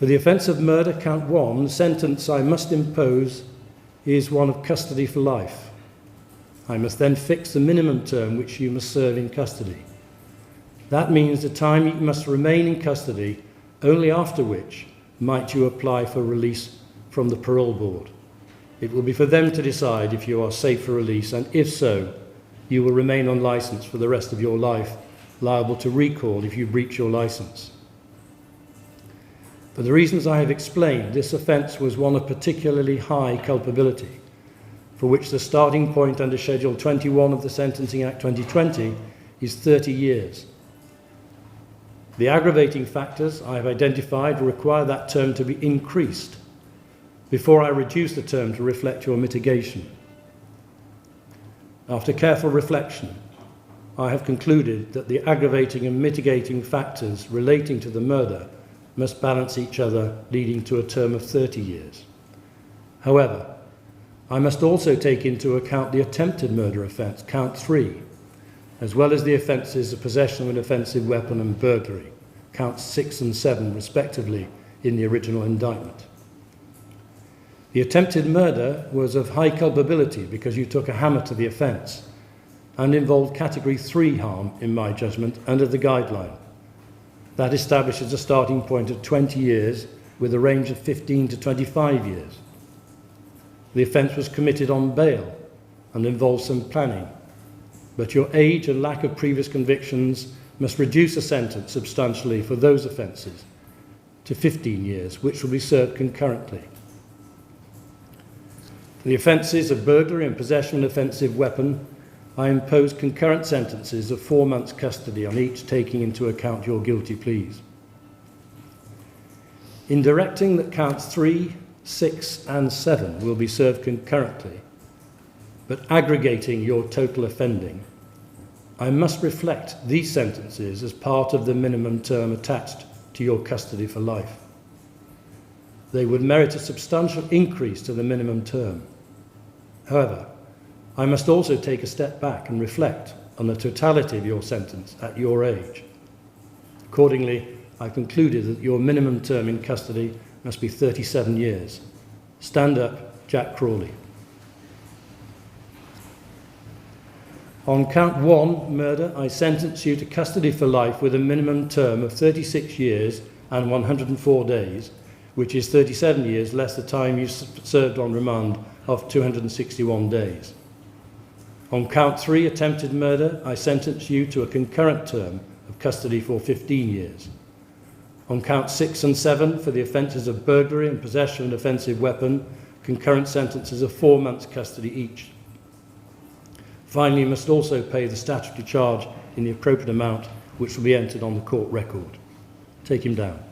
For the offence of murder, count 1, the sentence I must impose is one of custody for life. I must then fix the minimum term which you must serve in custody. That means the time you must remain in custody, only after which might you apply for release from the parole board. It will be for them to decide if you are safe for release, and if so, you will remain on licence for the rest of your life, liable to recall if you breach your licence. For the reasons I have explained, this offence was one of particularly high culpability, for which the starting point under Schedule 21 of the Sentencing Act 2020 is 30 years. The aggravating factors I have identified require that term to be increased before I reduce the term to reflect your mitigation. After careful reflection, I have concluded that the aggravating and mitigating factors relating to the murder must balance each other, leading to a term of 30 years. However, I must also take into account the attempted murder offence, count 3, as well as the offences of possession of an offensive weapon and burglary, counts 6 and 7 respectively in the original indictment. The attempted murder was of high culpability because you took a hammer to the offence and involved category 3 harm, in my judgment, under the guideline. That establishes a starting point of 20 years with a range of 15 to 25 years. The offence was committed on bail and involved some planning, but your age and lack of previous convictions must reduce the sentence substantially for those offences to 15 years, which will be served concurrently. For the offences of burglary and possession of an offensive weapon, I impose concurrent sentences of 4 months' custody on each, taking into account your guilty pleas. In directing that counts 3, 6 and 7 will be served concurrently, but aggregating your total offending, I must reflect these sentences as part of the minimum term attached to your custody for life. They would merit a substantial increase to the minimum term. However, I must also take a step back and reflect on the totality of your sentence at your age. Accordingly, I concluded that your minimum term in custody must be 37 years. Stand up, Jack Crawley. On count 1, murder, I sentence you to custody for life with a minimum term of 36 years and 104 days, which is 37 years less the time you served on remand of 261 days. On count 3, attempted murder, I sentence you to a concurrent term of custody for 15 years. On count 6 and 7, for the offences of burglary and possession of an offensive weapon, concurrent sentences of 4 months' custody each. Finally, you must also pay the statutory charge in the appropriate amount, which will be entered on the court record. Take him down.